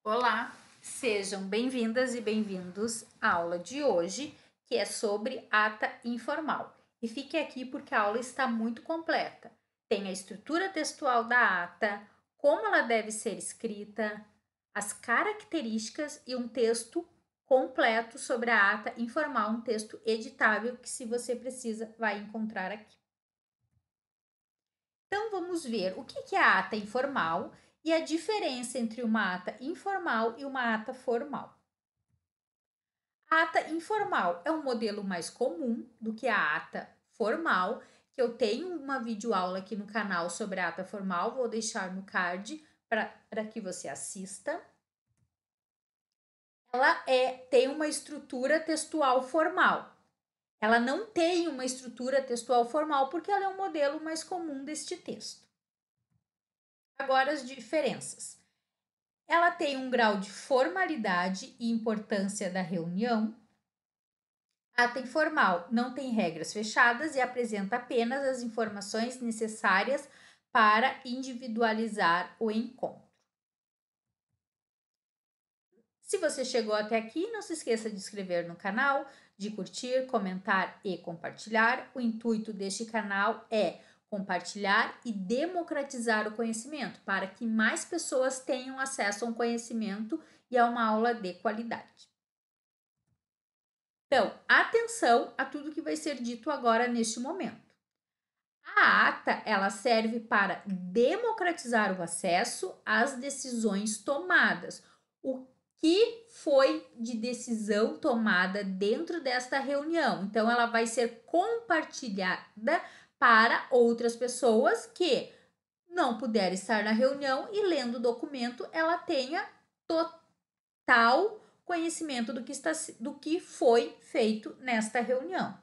Olá, sejam bem-vindas e bem-vindos à aula de hoje, que é sobre ata informal. E fique aqui porque a aula está muito completa. Tem a estrutura textual da ata, como ela deve ser escrita, as características e um texto completo sobre a ata informal, um texto editável que, se você precisa, vai encontrar aqui. Então, vamos ver o que é a ata informal e a diferença entre uma ata informal e uma ata formal. A ata informal é um modelo mais comum do que a ata formal, que eu tenho uma videoaula aqui no canal sobre a ata formal, vou deixar no card para que você assista. Ela tem uma estrutura textual formal. Ela não tem uma estrutura textual formal porque ela é um modelo mais comum deste texto. Agora as diferenças. Ela tem um grau de formalidade e importância da reunião. A ata informal não tem regras fechadas e apresenta apenas as informações necessárias para individualizar o encontro. Se você chegou até aqui, não se esqueça de se inscrever no canal, de curtir, comentar e compartilhar. O intuito deste canal é compartilhar e democratizar o conhecimento para que mais pessoas tenham acesso a um conhecimento e a uma aula de qualidade. Então, atenção a tudo que vai ser dito agora neste momento. A ata, ela serve para democratizar o acesso às decisões tomadas. O que foi de decisão tomada dentro desta reunião? Então, ela vai ser compartilhada para outras pessoas que não puderem estar na reunião e, lendo o documento, ela tenha total conhecimento do que foi feito nesta reunião.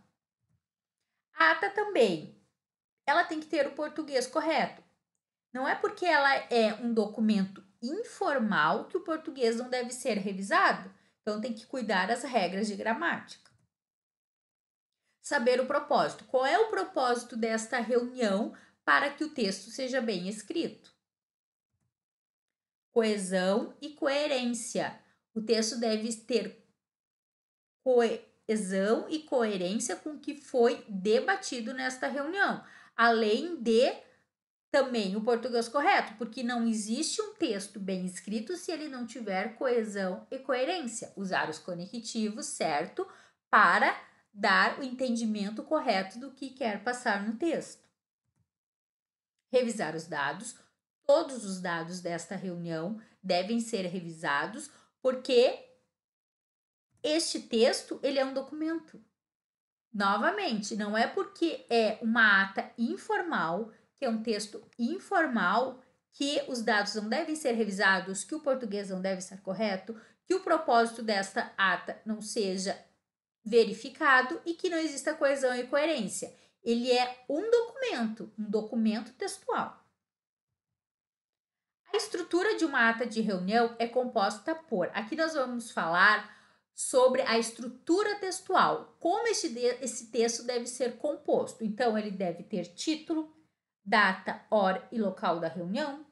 A ata também, ela tem que ter o português correto. Não é porque ela é um documento informal que o português não deve ser revisado. Então, tem que cuidar das regras de gramática. Saber o propósito. Qual é o propósito desta reunião para que o texto seja bem escrito? Coesão e coerência. O texto deve ter coesão e coerência com o que foi debatido nesta reunião, além de também o português correto, porque não existe um texto bem escrito se ele não tiver coesão e coerência. Usar os conectivos certo para dar o entendimento correto do que quer passar no texto. Revisar os dados. Todos os dados desta reunião devem ser revisados, porque este texto, ele é um documento. Novamente, não é porque é uma ata informal, que é um texto informal, que os dados não devem ser revisados, que o português não deve estar correto, que o propósito desta ata não seja verificado e que não exista coesão e coerência. Ele é um documento textual. A estrutura de uma ata de reunião é composta por, aqui nós vamos falar sobre a estrutura textual, como esse texto deve ser composto. Então, ele deve ter título, data, hora e local da reunião,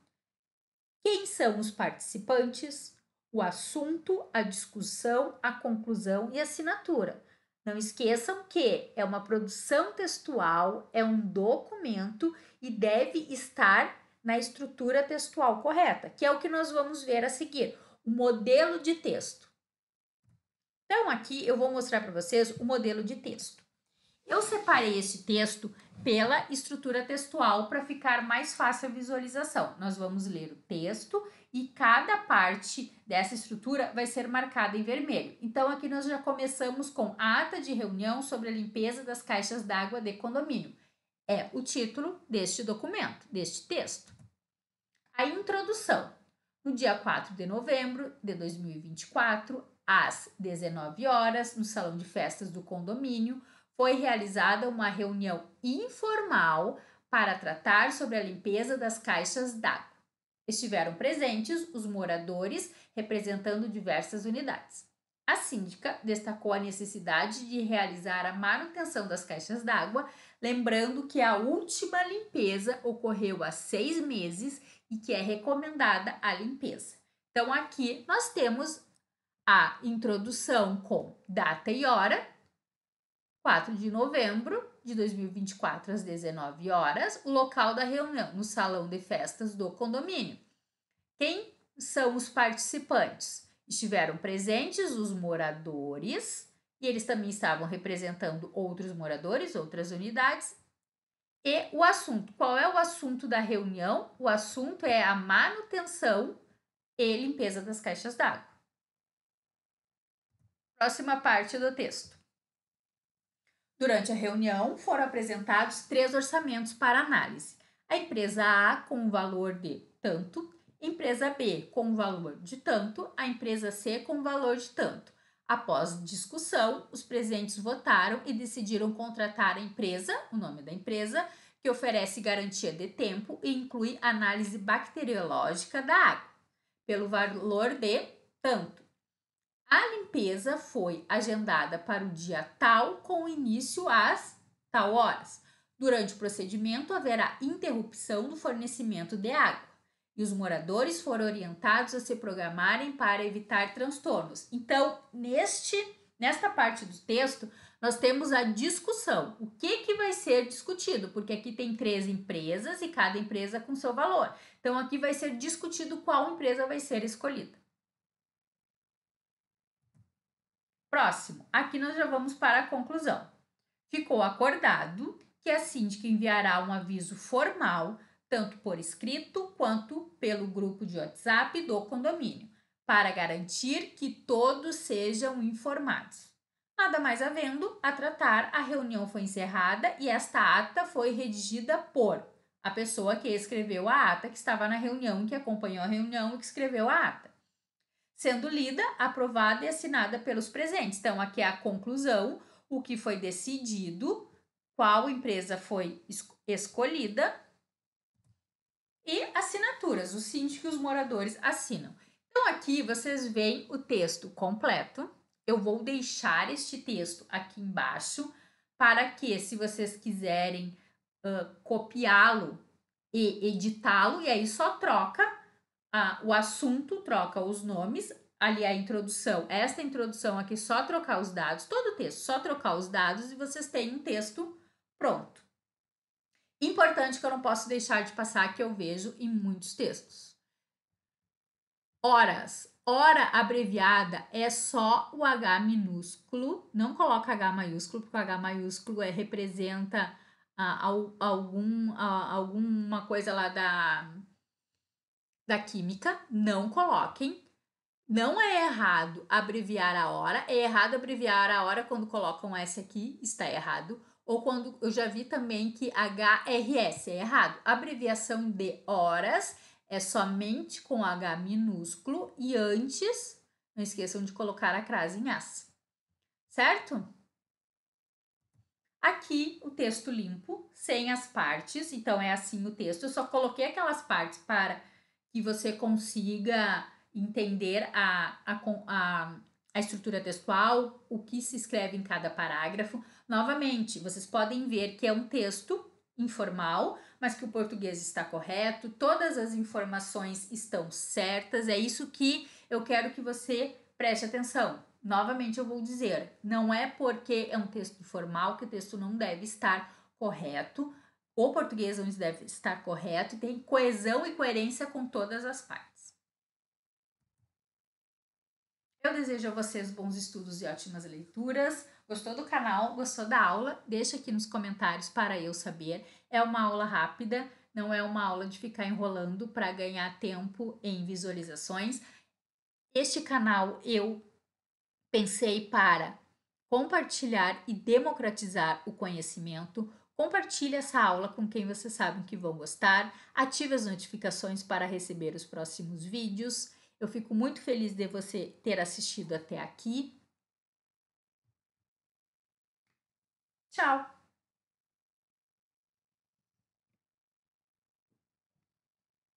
quem são os participantes, o assunto, a discussão, a conclusão e a assinatura. Não esqueçam que é uma produção textual, é um documento e deve estar na estrutura textual correta, que é o que nós vamos ver a seguir, o modelo de texto. Então, aqui eu vou mostrar para vocês o modelo de texto. Eu separei esse texto pela estrutura textual para ficar mais fácil a visualização. Nós vamos ler o texto e cada parte dessa estrutura vai ser marcada em vermelho. Então, aqui nós já começamos com a ata de reunião sobre a limpeza das caixas d'água de condomínio. É o título deste documento, deste texto. A introdução. No dia 4 de novembro de 2024, às 19 horas, no salão de festas do condomínio, foi realizada uma reunião informal para tratar sobre a limpeza das caixas d'água. Estiveram presentes os moradores representando diversas unidades. A síndica destacou a necessidade de realizar a manutenção das caixas d'água, lembrando que a última limpeza ocorreu há 6 meses e que é recomendada a limpeza. Então, aqui nós temos a introdução com data e hora, 4 de novembro de 2024, às 19 horas, o local da reunião, no salão de festas do condomínio. Quem são os participantes? Estiveram presentes os moradores, e eles também estavam representando outros moradores, outras unidades. E o assunto, qual é o assunto da reunião? O assunto é a manutenção e limpeza das caixas d'água. Próxima parte do texto. Durante a reunião, foram apresentados 3 orçamentos para análise. A empresa A com o valor de tanto, empresa B com o valor de tanto, a empresa C com o valor de tanto. Após discussão, os presentes votaram e decidiram contratar a empresa, o nome da empresa, que oferece garantia de tempo e inclui análise bacteriológica da água, pelo valor de tanto. A limpeza foi agendada para o dia tal, com início às tal horas. Durante o procedimento, haverá interrupção do fornecimento de água e os moradores foram orientados a se programarem para evitar transtornos. Então, nesta parte do texto, nós temos a discussão. O que vai ser discutido? Porque aqui tem 3 empresas e cada empresa com seu valor. Então, aqui vai ser discutido qual empresa vai ser escolhida. Próximo, aqui nós já vamos para a conclusão. Ficou acordado que a síndica enviará um aviso formal, tanto por escrito quanto pelo grupo de WhatsApp do condomínio, para garantir que todos sejam informados. Nada mais havendo a tratar, a reunião foi encerrada e esta ata foi redigida por a pessoa que escreveu a ata, que estava na reunião, que acompanhou a reunião e que escreveu a ata, sendo lida, aprovada e assinada pelos presentes. Então, aqui é a conclusão, o que foi decidido, qual empresa foi escolhida e assinaturas, o síndico e os moradores assinam. Então, aqui vocês veem o texto completo. Eu vou deixar este texto aqui embaixo para que, se vocês quiserem copiá-lo e editá-lo, e aí só troca o assunto, troca os nomes, ali a introdução, esta introdução aqui, só trocar os dados, todo o texto, só trocar os dados e vocês têm um texto pronto. Importante que eu não posso deixar de passar, que eu vejo em muitos textos. Horas. Hora abreviada é só o H minúsculo, não coloca H maiúsculo, porque o H maiúsculo representa alguma coisa lá da química, não coloquem. Não é errado abreviar a hora, é errado abreviar a hora quando colocam S aqui, está errado. Ou quando eu já vi também que HRS é errado. A abreviação de horas é somente com H minúsculo e antes, não esqueçam de colocar a crase em as, certo? Aqui o texto limpo, sem as partes, então é assim o texto. Eu só coloquei aquelas partes para que você consiga entender a estrutura textual, o que se escreve em cada parágrafo. Novamente, vocês podem ver que é um texto informal, mas que o português está correto, todas as informações estão certas, é isso que eu quero que você preste atenção. Novamente eu vou dizer, não é porque é um texto formal que o texto não deve estar correto, o português não deve estar correto e tem coesão e coerência com todas as partes. Eu desejo a vocês bons estudos e ótimas leituras. Gostou do canal? Gostou da aula? Deixa aqui nos comentários para eu saber. É uma aula rápida, não é uma aula de ficar enrolando para ganhar tempo em visualizações. Este canal eu pensei para compartilhar e democratizar o conhecimento. Compartilhe essa aula com quem você sabe que vão gostar. Ative as notificações para receber os próximos vídeos. Eu fico muito feliz de você ter assistido até aqui. Tchau!